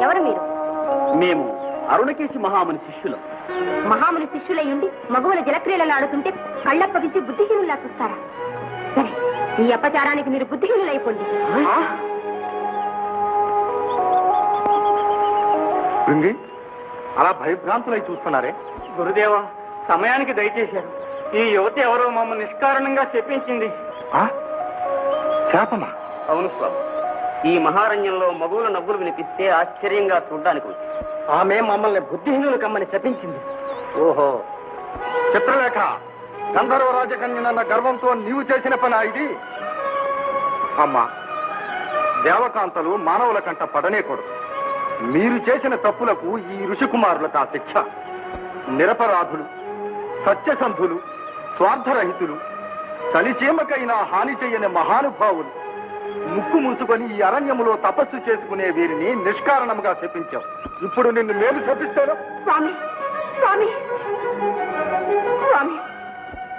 ఎవరు మీరు? మేము అరుణకేశి మహాముని శిష్యులం. మహాముని శిష్యులయ్యుండి మగవుల జలక్రియలను ఆడుతుంటే కళ్ళప్పగించి బుద్ధిహీనులా చూస్తారా? సరే, ఈ అపచారానికి మీరు బుద్ధిహీనులైపోండి. బృంగి, అలా భయభ్రాంతులై చూస్తున్నారే? గురుదేవ, సమయానికి దయచేశారు. ఈ యువతి ఎవరో మమ్మల్ని నిష్కారణంగా చెప్పించింది. శాపమా? అవును స్వామి. ఈ మహారణ్యంలో మగువుల నవ్వులు వినిపిస్తే ఆశ్చర్యంగా చూడ్డానికి వచ్చి ఆమె మమ్మల్ని బుద్ధిహీనులు కమ్మని శపించింది. ఓహో, చిత్రలేఖ, గంధర్వ రాజకన్యనన్న గర్వంతో నీవు చేసిన పని ఇది? అమ్మా, దేవకాంతలు మానవుల కంట పడనేకూడదు. మీరు చేసిన తప్పులకు ఈ ఋషికుమారులకు ఆ శిక్ష. నిరపరాధులు, సత్యసంధులు, స్వార్థరహితులు, చలిచీమకైనా హాని చెయ్యని మహానుభావులు ముక్కు మూసుకొని ఈ అరణ్యములో తపస్సు చేసుకునే వీరిని నిష్కారణముగా శపించావు. ఇప్పుడు నిన్ను నేను శపిస్తాను. స్వామి, స్వామి, స్వామి,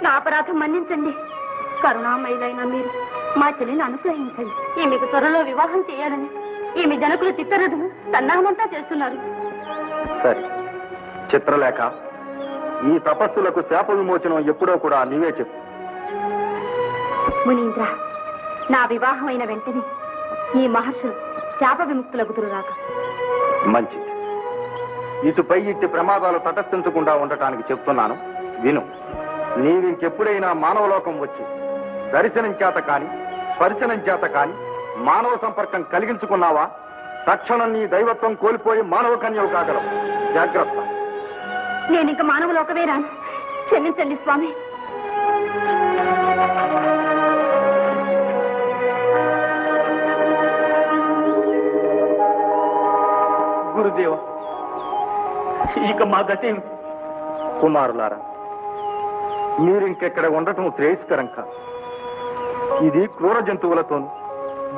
నా అపరాధం మన్నించండి. కరుణామయులైన మీరు మా చెల్లిని అనుగ్రహించండి. ఈమెకు త్వరలో వివాహం చేయాలని ఈమె జనకులు చిత్తరథులు సన్నాహమంతా చేస్తున్నారు. సరే చిత్రలేఖ, ఈ తపస్సులకు శాప విమోచనం ఎప్పుడో కూడా నీవే చెప్పు. మునీంద్ర, నా వివాహమైన వెంటనే ఈ మహర్షులు శాప విముక్తులగుతురుగాక. మంచిది. ఇటుపై ఇట్టి ప్రమాదాలు తటస్థించకుండా ఉండటానికి చెప్తున్నాను, విను. నీవింకెప్పుడైనా మానవలోకం వచ్చి దర్శనం చేత కాని స్పర్శనం చేత కాని మానవ సంపర్కం కలిగించుకున్నావా, తక్షణం నీ దైవత్వం కోల్పోయి మానవ కన్యవు కాగలవు. జాగ్రత్త. నేనింక మానవలోకమే రాను. క్షమించండి స్వామి. గురుదేవ, ఇక మా గతేం? కుమారులారా, మీరింకెక్కడ ఉండటం శ్రేయస్కరం కాదు. ఇది క్రూర జంతువులతోనూ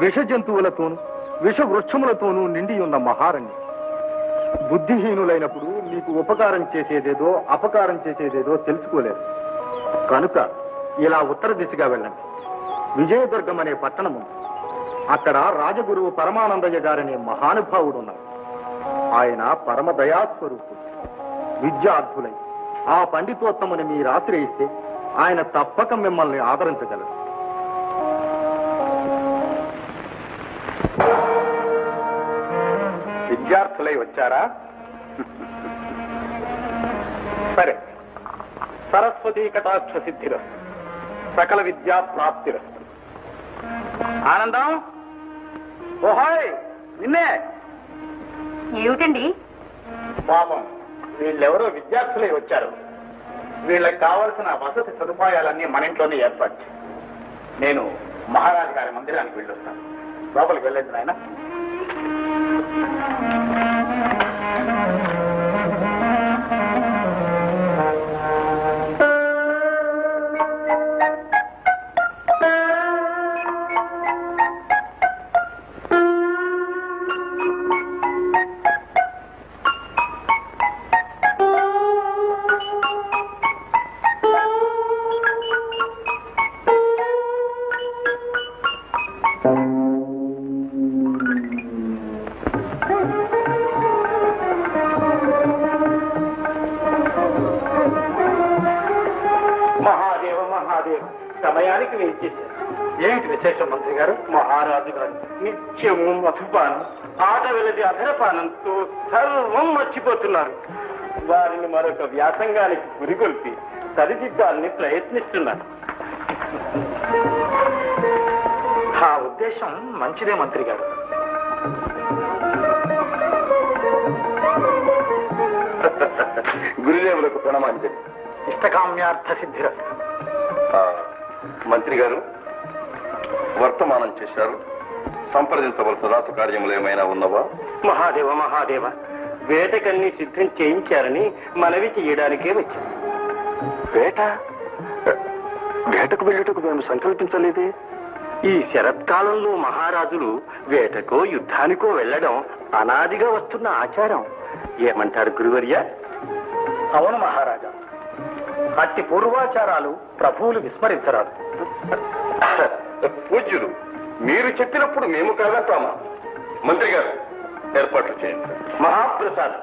విష జంతువులతోనూ విష వృక్షములతోనూ నిండి ఉన్న మహారణ్యం. బుద్ధిహీనులైనప్పుడు మీకు ఉపకారం చేసేదేదో అపకారం చేసేదేదో తెలుసుకోలేరు. కనుక ఇలా ఉత్తర దిశగా వెళ్ళండి. విజయదుర్గం అనే పట్టణం ఉంది. అక్కడ రాజగురువు పరమానందయ్య గారనే మహానుభావుడు ఉన్నారు. ఆయన పరమ దయాస్వరూపుడు. విద్యార్థులై ఆ పండితోత్తముని మీరు ఆశ్రయిస్తే ఆయన తప్పక మిమ్మల్ని ఆదరించగలరు. విద్యార్థులై వచ్చారా? సరే, సరస్వతీ కటాక్ష సిద్ధిరస్తు, సకల విద్యా ప్రాప్తిరస్తు. ఆనందం, ఓహాయ్, నిన్నే. ఏమిటండి? పాపం, వీళ్ళెవరో విద్యార్థులై వచ్చారు. వీళ్ళకి కావలసిన వసతి సదుపాయాలన్నీ మన ఇంట్లోనే ఏర్పాటు చేయి. నేను మహారాజు గారి మందిరానికి వెళ్ళొస్తాను. లోపలికి వెళ్ళేది నాయన. సమయానికి వేయించేశారు. ఏమిటి విశేషం మంత్రి గారు? మహారాజు గారు నిత్యము మధుపానం, ఆట వెలది అధరపానంతో సర్వం మర్చిపోతున్నారు. వారిని మరొక వ్యాసంగానికి గురిగొల్పి సరిదిద్దాలని ప్రయత్నిస్తున్నారు. ఆ ఉద్దేశం మంచిదే మంత్రి గారు. గురుదేవులకు ప్రణామాంజలి. ఇష్టకామ్యార్థ సిద్ధిరస్తు. మంత్రి గారు వర్తమానం చేశారు. సంప్రదించవలసిన రాత కార్యములు ఏమైనా ఉన్నవా? మహాదేవ మహాదేవ, వేటకన్నీ సిద్ధం చేయించారని మనవి చేయడానికే వచ్చాను. వేట? వేటకు వెళ్ళటకు మేము సంకల్పించలేదే. ఈ శరత్కాలంలో మహారాజులు వేటకో యుద్ధానికో వెళ్ళడం అనాదిగా వస్తున్న ఆచారం. ఏమంటారు గురువర్య? అవును మహారాజా, అట్టి పూర్వాచారాలు ప్రభువులు విస్మరించరాదు. పూజ్యులు, మీరు చెప్పినప్పుడు మేము కాదంటామా? మంత్రి గారు ఏర్పాట్లు చేయండి. మహాప్రసాద్